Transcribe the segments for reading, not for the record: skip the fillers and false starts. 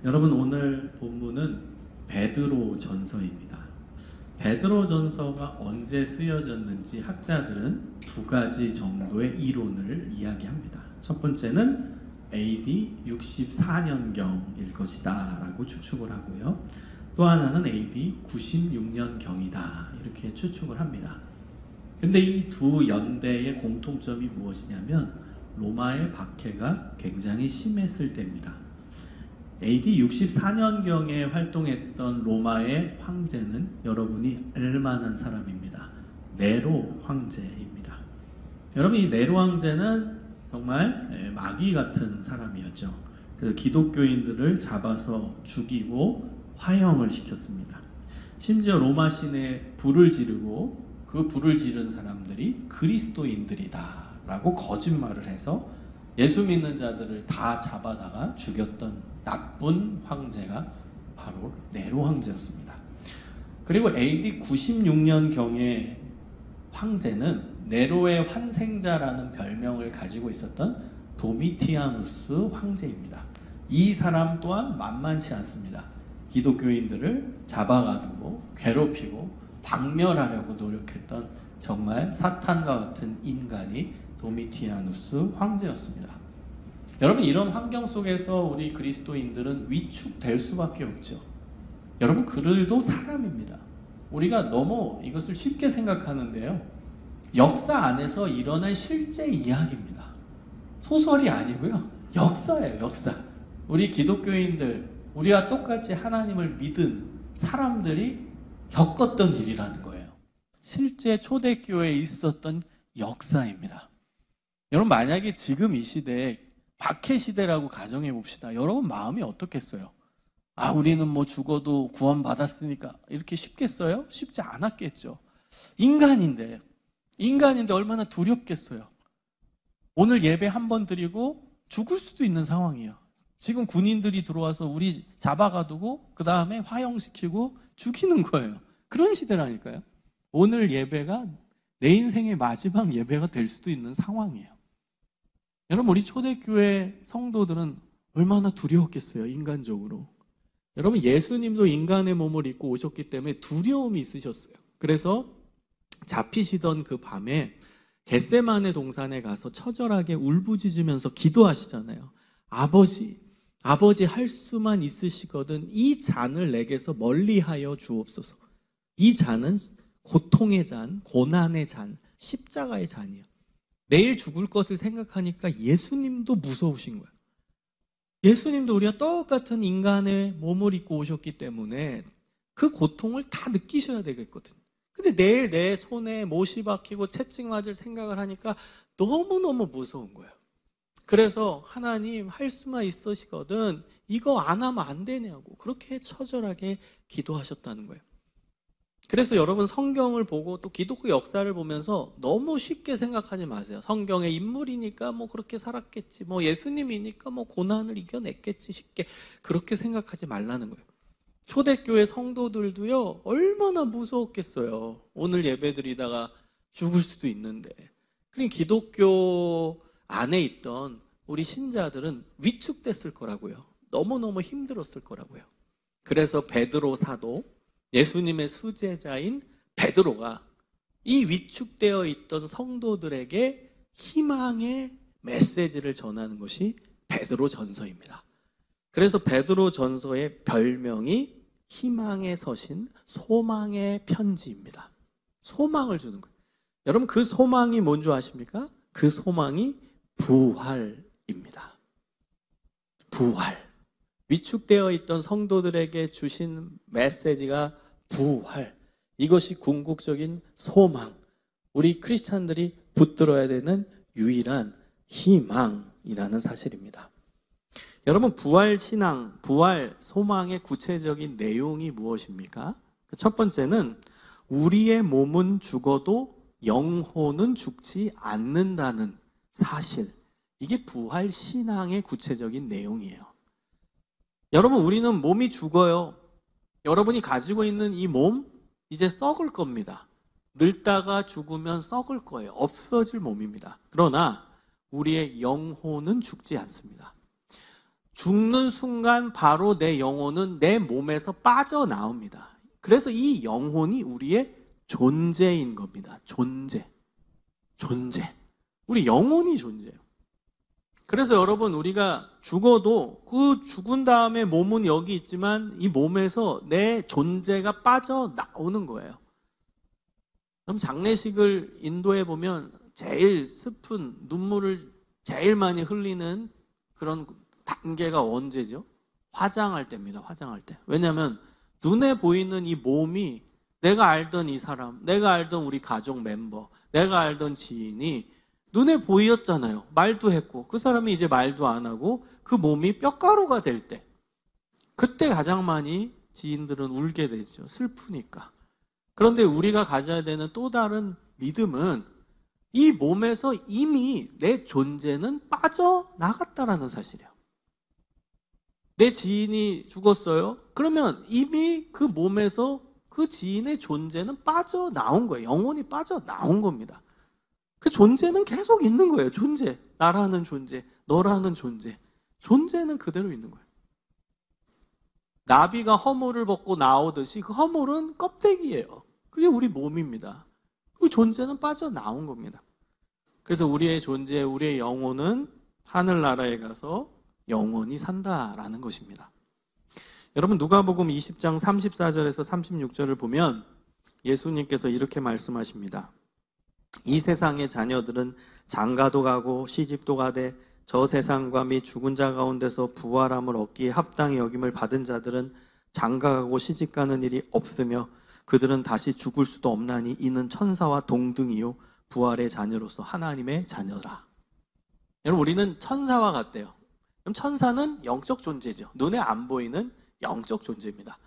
여러분, 오늘 본문은 베드로 전서입니다. 베드로 전서가 언제 쓰여졌는지 학자들은 두 가지 정도의 이론을 이야기합니다. 첫 번째는 AD 64년경일 것이다 라고 추측을 하고요. 또 하나는 AD 96년경이다 이렇게 추측을 합니다. 근데 이 두 연대의 공통점이 무엇이냐면 로마의 박해가 굉장히 심했을 때입니다. AD 64년경에 활동했던 로마의 황제는 여러분이 알만한 사람입니다. 네로 황제입니다. 여러분, 이 네로 황제는 정말 마귀 같은 사람이었죠. 그래서 기독교인들을 잡아서 죽이고 화형을 시켰습니다. 심지어 로마 시내에 불을 지르고 그 불을 지른 사람들이 그리스도인들이다 라고 거짓말을 해서 예수 믿는 자들을 다 잡아다가 죽였던 나쁜 황제가 바로 네로 황제였습니다. 그리고 AD 96년경의 황제는 네로의 환생자라는 별명을 가지고 있었던 도미티아누스 황제입니다. 이 사람 또한 만만치 않습니다. 기독교인들을 잡아가두고 괴롭히고 박멸하려고 노력했던 정말 사탄과 같은 인간이 도미티아누스 황제였습니다. 여러분, 이런 환경 속에서 우리 그리스도인들은 위축될 수밖에 없죠. 여러분, 그들도 사람입니다. 우리가 너무 이것을 쉽게 생각하는데요, 역사 안에서 일어난 실제 이야기입니다. 소설이 아니고요, 역사예요. 역사. 우리 기독교인들, 우리와 똑같이 하나님을 믿은 사람들이 겪었던 일이라는 거예요. 실제 초대교회에 있었던 역사입니다. 여러분, 만약에 지금 이 시대에 박해 시대라고 가정해 봅시다. 여러분 마음이 어떻겠어요? 우리는 뭐 죽어도 구원 받았으니까 이렇게 쉽겠어요? 쉽지 않았겠죠. 인간인데 얼마나 두렵겠어요. 오늘 예배 한 번 드리고 죽을 수도 있는 상황이에요. 지금 군인들이 들어와서 우리 잡아가두고 그 다음에 화형시키고 죽이는 거예요. 그런 시대라니까요. 오늘 예배가 내 인생의 마지막 예배가 될 수도 있는 상황이에요. 여러분, 우리 초대교회 성도들은 얼마나 두려웠겠어요, 인간적으로. 여러분, 예수님도 인간의 몸을 입고 오셨기 때문에 두려움이 있으셨어요. 그래서 잡히시던 그 밤에 겟세마네 동산에 가서 처절하게 울부짖으면서 기도하시잖아요. 아버지 할 수만 있으시거든 이 잔을 내게서 멀리하여 주옵소서. 이 잔은 고통의 잔, 고난의 잔, 십자가의 잔이에요. 내일 죽을 것을 생각하니까 예수님도 무서우신 거예요. 예수님도 우리와 똑같은 인간의 몸을 입고 오셨기 때문에 그 고통을 다 느끼셔야 되겠거든요. 근데 내일 내 손에 못이 박히고 채찍 맞을 생각을 하니까 너무너무 무서운 거예요. 그래서 하나님 할 수만 있으시거든 이거 안 하면 안 되냐고 그렇게 처절하게 기도하셨다는 거예요. 그래서 여러분, 성경을 보고 또 기독교 역사를 보면서 너무 쉽게 생각하지 마세요. 성경의 인물이니까 뭐 그렇게 살았겠지, 뭐 예수님이니까 뭐 고난을 이겨냈겠지, 쉽게 그렇게 생각하지 말라는 거예요. 초대교회 성도들도요, 얼마나 무서웠겠어요. 오늘 예배드리다가 죽을 수도 있는데. 그러니까 기독교 안에 있던 우리 신자들은 위축됐을 거라고요. 너무너무 힘들었을 거라고요. 그래서 베드로 사도, 예수님의 수제자인 베드로가 이 위축되어 있던 성도들에게 희망의 메시지를 전하는 것이 베드로 전서입니다. 그래서 베드로 전서의 별명이 희망의 서신, 소망의 편지입니다. 소망을 주는 거예요. 여러분, 그 소망이 뭔 줄 아십니까? 그 소망이 부활입니다. 부활. 위축되어 있던 성도들에게 주신 메시지가 부활. 이것이 궁극적인 소망. 우리 크리스찬들이 붙들어야 되는 유일한 희망이라는 사실입니다. 여러분, 부활 신앙, 부활 소망의 구체적인 내용이 무엇입니까? 첫 번째는 우리의 몸은 죽어도 영혼은 죽지 않는다는 사실. 이게 부활 신앙의 구체적인 내용이에요. 여러분, 우리는 몸이 죽어요. 여러분이 가지고 있는 이 몸 이제 썩을 겁니다. 늙다가 죽으면 썩을 거예요. 없어질 몸입니다. 그러나 우리의 영혼은 죽지 않습니다. 죽는 순간 바로 내 영혼은 내 몸에서 빠져나옵니다. 그래서 이 영혼이 우리의 존재인 겁니다. 존재. 우리 영혼이 존재예요. 그래서 여러분, 우리가 죽어도 그 죽은 다음에 몸은 여기 있지만 이 몸에서 내 존재가 빠져나오는 거예요. 그럼 장례식을 인도해 보면 제일 슬픈 눈물을 제일 많이 흘리는 그런 단계가 언제죠? 화장할 때입니다. 화장할 때. 왜냐하면 눈에 보이는 이 몸이 내가 알던 이 사람, 내가 알던 우리 가족 멤버, 내가 알던 지인이 눈에 보였잖아요. 말도 했고 그 사람이 이제 말도 안 하고 그 몸이 뼈가루가 될 때, 그때 가장 많이 지인들은 울게 되죠. 슬프니까. 그런데 우리가 가져야 되는 또 다른 믿음은 이 몸에서 이미 내 존재는 빠져나갔다라는 사실이에요. 내 지인이 죽었어요. 그러면 이미 그 몸에서 그 지인의 존재는 빠져나온 거예요. 영혼이 빠져나온 겁니다. 그 존재는 계속 있는 거예요. 존재. 나라는 존재, 너라는 존재. 존재는 그대로 있는 거예요. 나비가 허물을 벗고 나오듯이 그 허물은 껍데기예요. 그게 우리 몸입니다. 그 존재는 빠져나온 겁니다. 그래서 우리의 존재, 우리의 영혼은 하늘나라에 가서 영원히 산다라는 것입니다. 여러분, 누가복음 20장 34절에서 36절을 보면 예수님께서 이렇게 말씀하십니다. 이 세상의 자녀들은 장가도 가고 시집도 가되 저 세상과 및 죽은 자 가운데서 부활함을 얻기에 합당히 여김을 받은 자들은 장가가고 시집가는 일이 없으며 그들은 다시 죽을 수도 없나니 이는 천사와 동등이요 부활의 자녀로서 하나님의 자녀라. 여러분, 우리는 천사와 같대요. 그럼 천사는 영적 존재죠. 눈에 안 보이는 영적 존재입니다.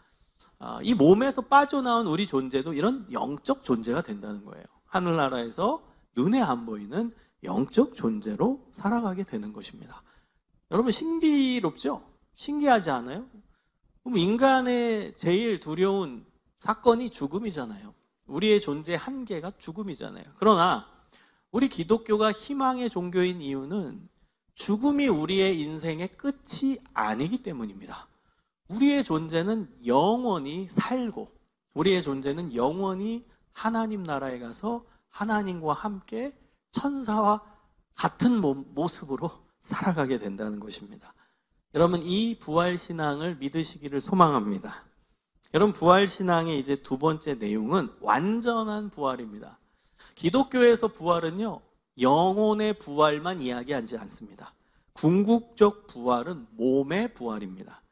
이 몸에서 빠져나온 우리 존재도 이런 영적 존재가 된다는 거예요. 하늘나라에서 눈에 안 보이는 영적 존재로 살아가게 되는 것입니다. 여러분, 신비롭죠? 신기하지 않아요? 그럼 인간의 제일 두려운 사건이 죽음이잖아요. 우리의 존재 한계가 죽음이잖아요. 그러나 우리 기독교가 희망의 종교인 이유는 죽음이 우리의 인생의 끝이 아니기 때문입니다. 우리의 존재는 영원히 살고 우리의 존재는 영원히 하나님 나라에 가서 하나님과 함께 천사와 같은 모습으로 살아가게 된다는 것입니다. 여러분, 이 부활신앙을 믿으시기를 소망합니다. 여러분, 부활신앙의 이제 두 번째 내용은 완전한 부활입니다. 기독교에서 부활은요, 영혼의 부활만 이야기하지 않습니다. 궁극적 부활은 몸의 부활입니다.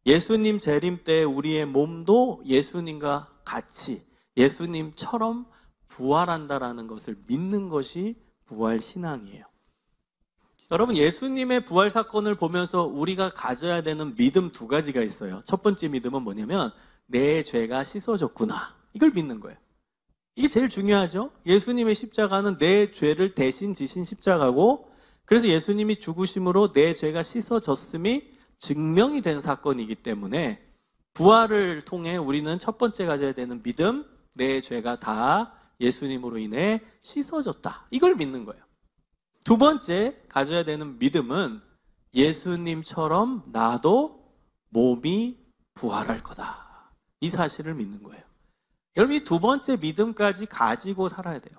예수님 재림 때 우리의 몸도 예수님과 같이 예수님처럼 부활한다라는 것을 믿는 것이 부활신앙이에요. 여러분, 예수님의 부활 사건을 보면서 우리가 가져야 되는 믿음 두 가지가 있어요. 첫 번째 믿음은 뭐냐면 내 죄가 씻어졌구나. 이걸 믿는 거예요. 이게 제일 중요하죠. 예수님의 십자가는 내 죄를 대신 지신 십자가고, 그래서 예수님이 죽으심으로 내 죄가 씻어졌음이 증명이 된 사건이기 때문에 부활을 통해 우리는 첫 번째 가져야 되는 믿음, 내 죄가 다 예수님으로 인해 씻어졌다. 이걸 믿는 거예요. 두 번째 가져야 되는 믿음은 예수님처럼 나도 몸이 부활할 거다. 이 사실을 믿는 거예요. 여러분, 이 두 번째 믿음까지 가지고 살아야 돼요.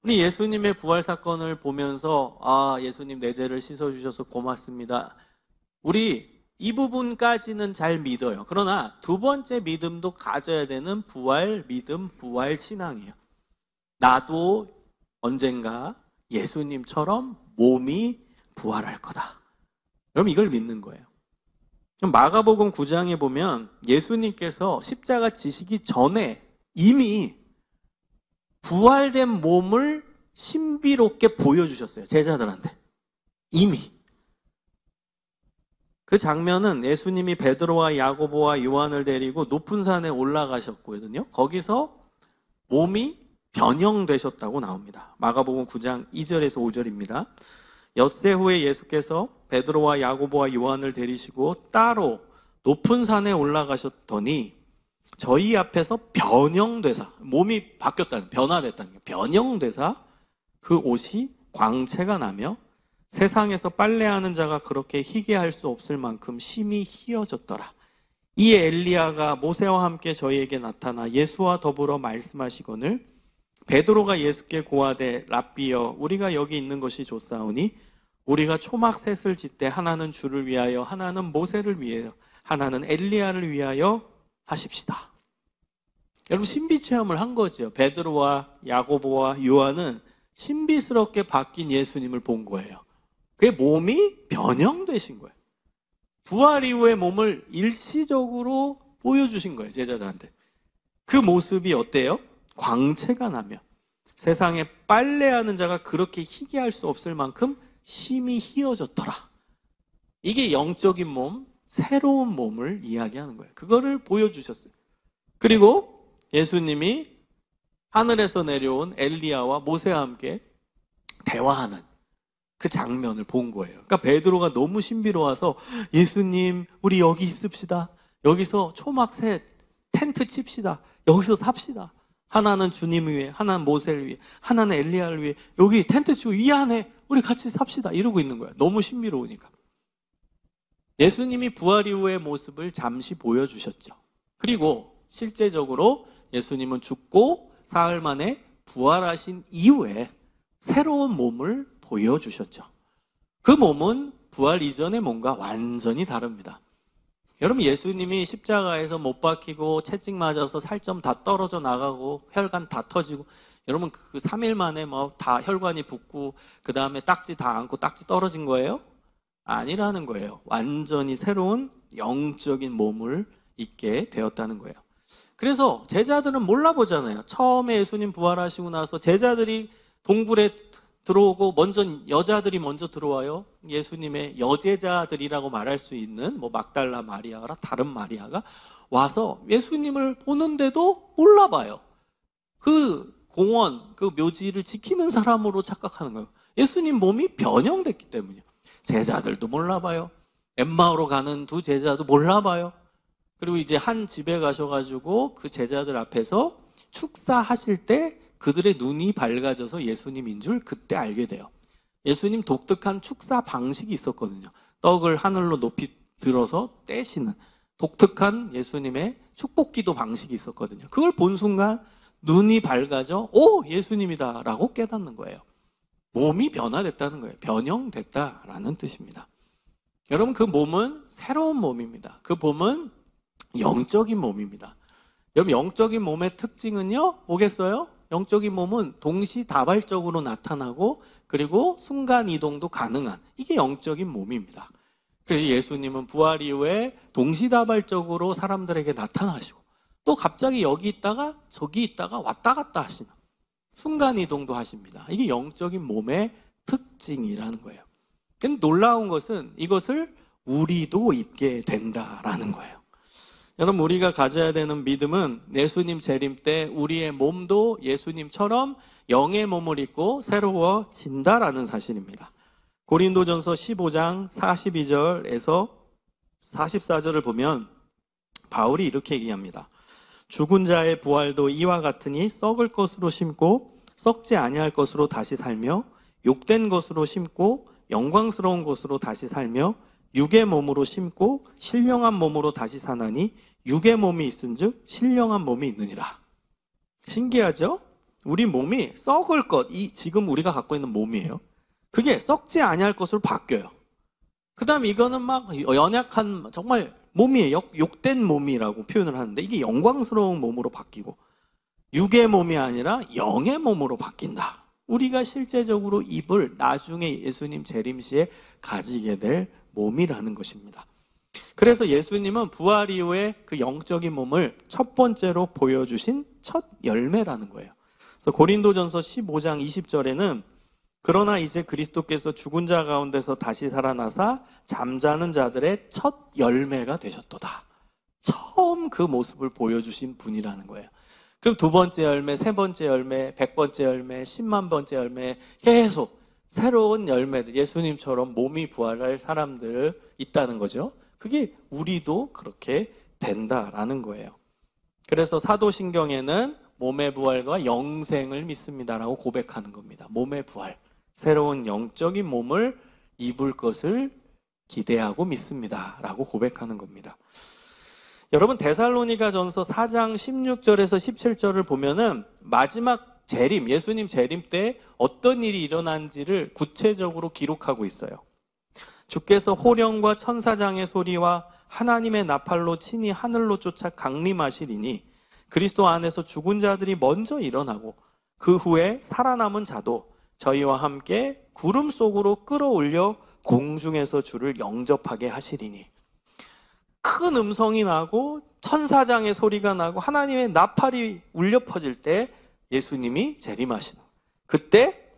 우리 예수님의 부활 사건을 보면서 예수님 내 죄를 씻어주셔서 고맙습니다. 우리 이 부분까지는 잘 믿어요. 그러나 두 번째 믿음도 가져야 되는 부활 믿음, 부활 신앙이에요. 나도 언젠가 예수님처럼 몸이 부활할 거다. 여러분, 이걸 믿는 거예요. 마가복음 9장에 보면 예수님께서 십자가 지시기 전에 이미 부활된 몸을 신비롭게 보여주셨어요. 제자들한테. 이미. 그 장면은 예수님이 베드로와 야고보와 요한을 데리고 높은 산에 올라가셨거든요. 거기서 몸이 변형되셨다고 나옵니다. 마가복음 9장 2절에서 5절입니다. 엿새 후에 예수께서 베드로와 야고보와 요한을 데리시고 따로 높은 산에 올라가셨더니 저희 앞에서 변형되사, 몸이 바뀌었다는, 변화됐다는 거예요. 변형되사 그 옷이 광채가 나며 세상에서 빨래하는 자가 그렇게 희게 할 수 없을 만큼 심히 희어졌더라. 이에 엘리야가 모세와 함께 저희에게 나타나 예수와 더불어 말씀하시거늘 베드로가 예수께 고하되 랍비여 우리가 여기 있는 것이 좋사오니 우리가 초막 셋을 짓되 하나는 주를 위하여 하나는 모세를 위하여 하나는 엘리야를 위하여 하십시다. 여러분 신비 체험을 한 거죠. 베드로와 야고보와 요한은 신비스럽게 바뀐 예수님을 본 거예요. 그게 몸이 변형되신 거예요. 부활 이후의 몸을 일시적으로 보여주신 거예요. 제자들한테. 그 모습이 어때요? 광채가 나며 세상에 빨래하는 자가 그렇게 희게 할 수 없을 만큼 심히 희어졌더라. 이게 영적인 몸, 새로운 몸을 이야기하는 거예요. 그거를 보여주셨어요. 그리고 예수님이 하늘에서 내려온 엘리야와 모세와 함께 대화하는 그 장면을 본 거예요. 그러니까 베드로가 너무 신비로워서 예수님 우리 여기 있읍시다. 여기서 초막 셋 텐트 칩시다. 여기서 삽시다. 하나는 주님을 위해, 하나는 모세를 위해, 하나는 엘리야를 위해 여기 텐트 치고 이 안에 우리 같이 삽시다. 이러고 있는 거예요. 너무 신비로우니까. 예수님이 부활 이후의 모습을 잠시 보여주셨죠. 그리고 실제적으로 예수님은 죽고 사흘 만에 부활하신 이후에 새로운 몸을 보여주셨죠. 그 몸은 부활 이전의 몸과 완전히 다릅니다. 여러분 예수님이 십자가에서 못 박히고 채찍 맞아서 살점 다 떨어져 나가고 혈관 다 터지고 여러분 그 3일 만에 뭐 다 혈관이 붓고 그 다음에 딱지 다 안고 딱지 떨어진 거예요? 아니라는 거예요. 완전히 새로운 영적인 몸을 입게 되었다는 거예요. 그래서 제자들은 몰라보잖아요. 처음에 예수님 부활하시고 나서 제자들이 동굴에 들어오고 먼저 여자들이 먼저 들어와요. 예수님의 여제자들이라고 말할 수 있는 뭐 막달라 마리아라 다른 마리아가 와서 예수님을 보는데도 몰라봐요. 그 공원, 그 묘지를 지키는 사람으로 착각하는 거예요. 예수님 몸이 변형됐기 때문이에요. 제자들도 몰라봐요. 엠마오로 가는 두 제자도 몰라봐요. 그리고 이제 한 집에 가셔가지고 그 제자들 앞에서 축사하실 때 그들의 눈이 밝아져서 예수님인 줄 그때 알게 돼요. 예수님 독특한 축사 방식이 있었거든요. 떡을 하늘로 높이 들어서 떼시는 독특한 예수님의 축복기도 방식이 있었거든요. 그걸 본 순간 눈이 밝아져 오 예수님이다 라고 깨닫는 거예요. 몸이 변화됐다는 거예요. 변형됐다라는 뜻입니다. 여러분 그 몸은 새로운 몸입니다. 그 몸은 영적인 몸입니다. 여러분 영적인 몸의 특징은요 뭐겠어요? 영적인 몸은 동시다발적으로 나타나고 그리고 순간이동도 가능한 이게 영적인 몸입니다. 그래서 예수님은 부활 이후에 동시다발적으로 사람들에게 나타나시고 또 갑자기 여기 있다가 저기 있다가 왔다 갔다 하시는 순간이동도 하십니다. 이게 영적인 몸의 특징이라는 거예요. 근데 놀라운 것은 이것을 우리도 입게 된다라는 거예요. 여러분 우리가 가져야 되는 믿음은 예수님 재림 때 우리의 몸도 예수님처럼 영의 몸을 입고 새로워진다라는 사실입니다. 고린도전서 15장 42절에서 44절을 보면 바울이 이렇게 얘기합니다. 죽은 자의 부활도 이와 같으니 썩을 것으로 심고 썩지 아니할 것으로 다시 살며 욕된 것으로 심고 영광스러운 것으로 다시 살며 육의 몸으로 심고 신령한 몸으로 다시 사나니 육의 몸이 있은즉 신령한 몸이 있느니라. 신기하죠? 우리 몸이 썩을 것, 이 지금 우리가 갖고 있는 몸이에요. 그게 썩지 아니할 것으로 바뀌어요. 그 다음 이거는 막 연약한 정말 몸이에요. 욕된 몸이라고 표현을 하는데 이게 영광스러운 몸으로 바뀌고 육의 몸이 아니라 영의 몸으로 바뀐다. 우리가 실제적으로 입을 나중에 예수님 재림 시에 가지게 될 몸이라는 것입니다. 그래서 예수님은 부활 이후에 그 영적인 몸을 첫 번째로 보여주신 첫 열매라는 거예요. 그래서 고린도전서 15장 20절에는 그러나 이제 그리스도께서 죽은 자 가운데서 다시 살아나사 잠자는 자들의 첫 열매가 되셨도다. 처음 그 모습을 보여주신 분이라는 거예요. 그럼 두 번째 열매, 세 번째 열매, 100번째 열매, 10만 번째 열매 계속 새로운 열매들, 예수님처럼 몸이 부활할 사람들 있다는 거죠. 그게 우리도 그렇게 된다라는 거예요. 그래서 사도신경에는 몸의 부활과 영생을 믿습니다라고 고백하는 겁니다. 몸의 부활, 새로운 영적인 몸을 입을 것을 기대하고 믿습니다. 라고 고백하는 겁니다. 여러분, 데살로니가전서 4장 16절에서 17절을 보면은 마지막 재림, 예수님 재림 때 어떤 일이 일어난지를 구체적으로 기록하고 있어요. 주께서 호령과 천사장의 소리와 하나님의 나팔로 친히 하늘로 쫓아 강림하시리니 그리스도 안에서 죽은 자들이 먼저 일어나고 그 후에 살아남은 자도 저희와 함께 구름 속으로 끌어올려 공중에서 주를 영접하게 하시리니. 큰 음성이 나고 천사장의 소리가 나고 하나님의 나팔이 울려 퍼질 때 예수님이 재림하시는. 그때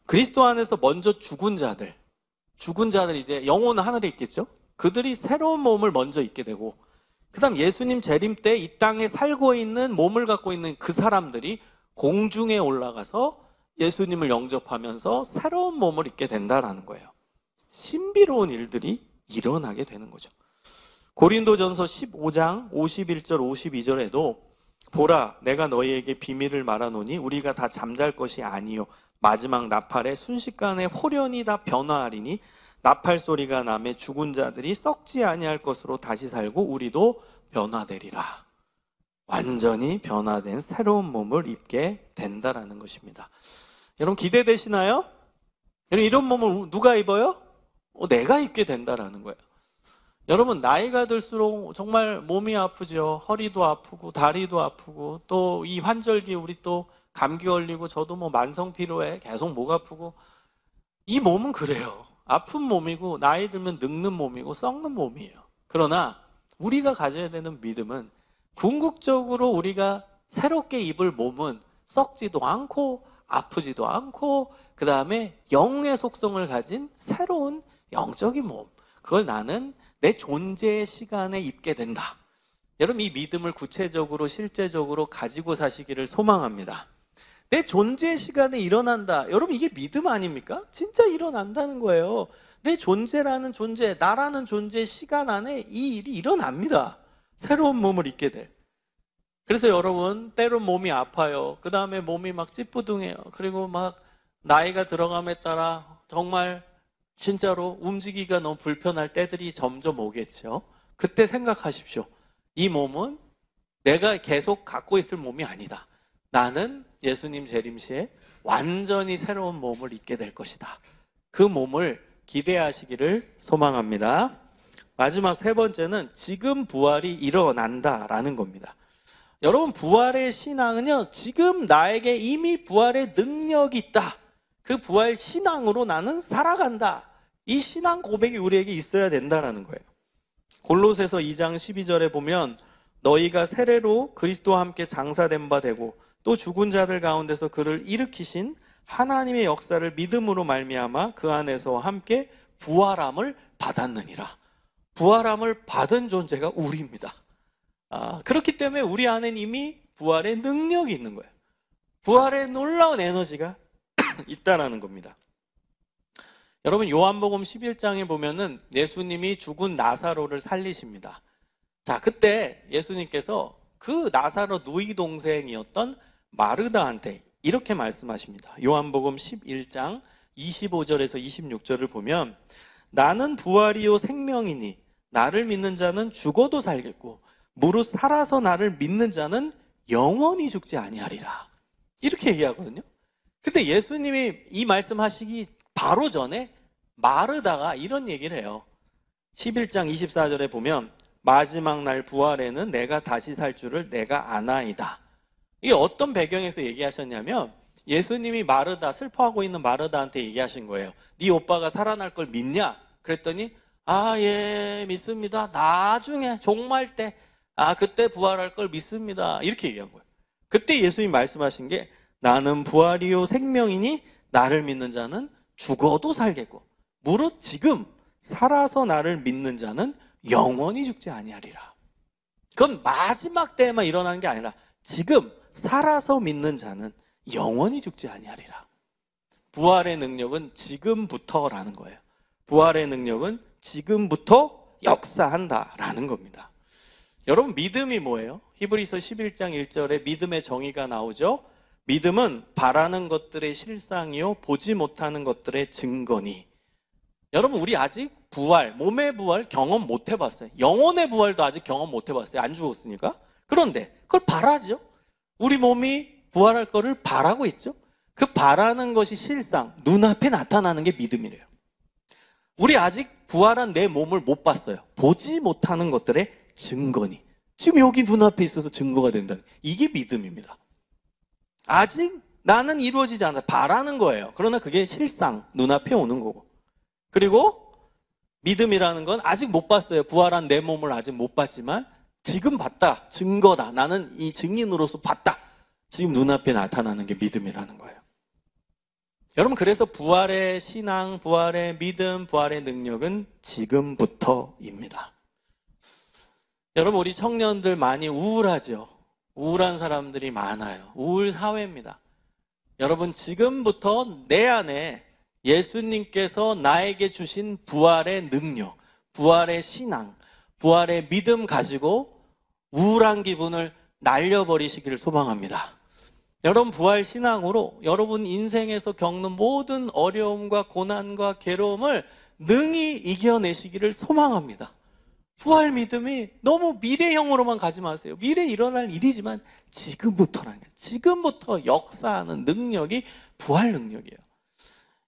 그리스도 안에서 먼저 죽은 자들 이제 영혼은 하늘에 있겠죠. 그들이 새로운 몸을 먼저 입게 되고, 그 다음 예수님 재림 때 이 땅에 살고 있는 몸을 갖고 있는 그 사람들이 공중에 올라가서 예수님을 영접하면서 새로운 몸을 입게 된다라는 거예요. 신비로운 일들이 일어나게 되는 거죠. 고린도전서 15장 51절 52절에도 보라, 내가 너희에게 비밀을 말하노니 우리가 다 잠잘 것이 아니요 마지막 나팔에 순식간에 홀연히 다 변화하리니 나팔 소리가 나매 죽은 자들이 썩지 아니할 것으로 다시 살고 우리도 변화되리라. 완전히 변화된 새로운 몸을 입게 된다라는 것입니다. 여러분, 기대되시나요? 여러분, 이런 몸을 누가 입어요? 내가 입게 된다라는 거예요. 여러분, 나이가 들수록 정말 몸이 아프죠. 허리도 아프고 다리도 아프고 또 이 환절기 우리 또 감기 걸리고 저도 뭐 만성 피로에 계속 목 아프고, 이 몸은 그래요. 아픈 몸이고 나이 들면 늙는 몸이고 썩는 몸이에요. 그러나 우리가 가져야 되는 믿음은 궁극적으로 우리가 새롭게 입을 몸은 썩지도 않고 아프지도 않고 그 다음에 영의 속성을 가진 새로운 영적인 몸, 그걸 나는 내 존재의 시간에 입게 된다. 여러분, 이 믿음을 구체적으로 실제적으로 가지고 사시기를 소망합니다. 내 존재의 시간에 일어난다. 여러분, 이게 믿음 아닙니까? 진짜 일어난다는 거예요. 내 존재라는 존재, 나라는 존재의 시간 안에 이 일이 일어납니다. 새로운 몸을 입게 돼. 그래서 여러분, 때론 몸이 아파요. 그 다음에 몸이 막 찌뿌둥해요. 그리고 막 나이가 들어감에 따라 정말 진짜로 움직이기가 너무 불편할 때들이 점점 오겠죠. 그때 생각하십시오. 이 몸은 내가 계속 갖고 있을 몸이 아니다. 나는 예수님 재림 시에 완전히 새로운 몸을 입게 될 것이다. 그 몸을 기대하시기를 소망합니다. 마지막 세 번째는 지금 부활이 일어난다라는 겁니다. 여러분, 부활의 신앙은요, 지금 나에게 이미 부활의 능력이 있다. 그 부활 신앙으로 나는 살아간다. 이 신앙 고백이 우리에게 있어야 된다라는 거예요. 골로새서 2장 12절에 보면 너희가 세례로 그리스도와 함께 장사된 바 되고 또 죽은 자들 가운데서 그를 일으키신 하나님의 역사를 믿음으로 말미암아 그 안에서 함께 부활함을 받았느니라. 부활함을 받은 존재가 우리입니다. 그렇기 때문에 우리 안엔 이미 부활의 능력이 있는 거예요. 부활의 놀라운 에너지가 있다라는 겁니다. 여러분, 요한복음 11장에 보면은 예수님이 죽은 나사로를 살리십니다. 자, 그때 예수님께서 그 나사로 누이 동생이었던 마르다한테 이렇게 말씀하십니다. 요한복음 11장 25절에서 26절을 보면 나는 부활이요 생명이니 나를 믿는 자는 죽어도 살겠고 무릇 살아서 나를 믿는 자는 영원히 죽지 아니하리라. 이렇게 얘기하거든요. 근데 예수님이 이 말씀하시기 바로 전에 마르다가 이런 얘기를 해요. 11장 24절에 보면 마지막 날 부활에는 내가 다시 살 줄을 내가 아나이다. 이게 어떤 배경에서 얘기하셨냐면 예수님이 마르다, 슬퍼하고 있는 마르다한테 얘기하신 거예요. 네 오빠가 살아날 걸 믿냐? 그랬더니 예, 믿습니다. 나중에 종말 때 그때 부활할 걸 믿습니다. 이렇게 얘기한 거예요. 그때 예수님이 말씀하신 게 나는 부활이요 생명이니 나를 믿는 자는 죽어도 살겠고 무릇 지금 살아서 나를 믿는 자는 영원히 죽지 아니하리라. 그건 마지막 때에만 일어나는 게 아니라 지금 살아서 믿는 자는 영원히 죽지 아니하리라. 부활의 능력은 지금부터라는 거예요. 부활의 능력은 지금부터 역사한다라는 겁니다. 여러분, 믿음이 뭐예요? 히브리서 11장 1절에 믿음의 정의가 나오죠. 믿음은 바라는 것들의 실상이요 보지 못하는 것들의 증거니. 여러분, 우리 아직 부활, 몸의 부활 경험 못 해봤어요. 영혼의 부활도 아직 경험 못 해봤어요. 안 죽었으니까. 그런데 그걸 바라죠. 우리 몸이 부활할 거를 바라고 있죠. 그 바라는 것이 실상, 눈앞에 나타나는 게 믿음이래요. 우리 아직 부활한 내 몸을 못 봤어요. 보지 못하는 것들의 증거니. 지금 여기 눈앞에 있어서 증거가 된다는, 이게 믿음입니다. 아직 나는 이루어지지 않아. 바라는 거예요. 그러나 그게 실상, 눈앞에 오는 거고. 그리고 믿음이라는 건 아직 못 봤어요. 부활한 내 몸을 아직 못 봤지만 지금 봤다. 증거다. 나는 이 증인으로서 봤다. 지금 눈앞에 나타나는 게 믿음이라는 거예요. 여러분, 그래서 부활의 신앙, 부활의 믿음, 부활의 능력은 지금부터입니다. 여러분, 우리 청년들 많이 우울하죠. 우울한 사람들이 많아요. 우울 사회입니다. 여러분, 지금부터 내 안에 예수님께서 나에게 주신 부활의 능력, 부활의 신앙, 부활의 믿음 가지고 우울한 기분을 날려버리시기를 소망합니다. 여러분, 부활 신앙으로 여러분 인생에서 겪는 모든 어려움과 고난과 괴로움을 능히 이겨내시기를 소망합니다. 부활 믿음이 너무 미래형으로만 가지 마세요. 미래에 일어날 일이지만 지금부터라는 거예요. 지금부터 역사하는 능력이 부활 능력이에요.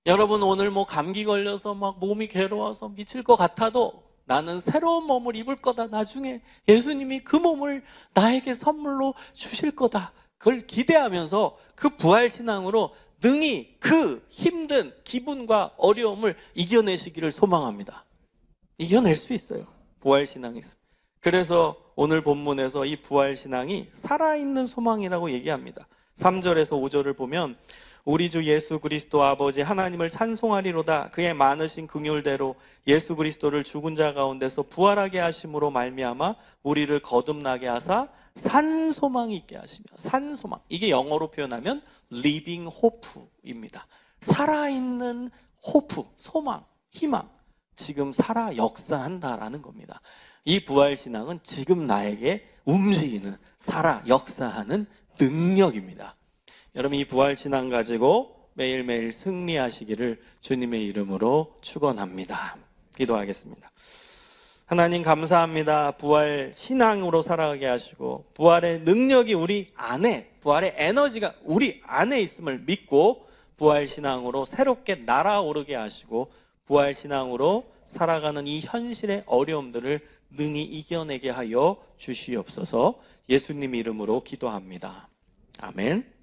여러분, 오늘 감기 걸려서 막 몸이 괴로워서 미칠 것 같아도 나는 새로운 몸을 입을 거다. 나중에 예수님이 그 몸을 나에게 선물로 주실 거다. 그걸 기대하면서 그 부활 신앙으로 능히 그 힘든 기분과 어려움을 이겨내시기를 소망합니다. 이겨낼 수 있어요. 부활 신앙이 있습니다. 그래서 오늘 본문에서 이 부활 신앙이 살아있는 소망이라고 얘기합니다. 3절에서 5절을 보면 우리 주 예수 그리스도 아버지 하나님을 찬송하리로다. 그의 많으신 긍휼대로 예수 그리스도를 죽은 자 가운데서 부활하게 하심으로 말미암아 우리를 거듭나게 하사 산 소망이 있게 하시며. 산 소망, 이게 영어로 표현하면 living hope입니다. 살아있는 호프, 소망, 희망, 지금 살아 역사한다라는 겁니다. 이 부활신앙은 지금 나에게 움직이는, 살아 역사하는 능력입니다. 여러분, 이 부활신앙 가지고 매일매일 승리하시기를 주님의 이름으로 축원합니다. 기도하겠습니다. 하나님, 감사합니다. 부활 신앙으로 살아가게 하시고 부활의 능력이 우리 안에, 부활의 에너지가 우리 안에 있음을 믿고 부활 신앙으로 새롭게 날아오르게 하시고 부활 신앙으로 살아가는 이 현실의 어려움들을 능히 이겨내게 하여 주시옵소서. 예수님 이름으로 기도합니다. 아멘.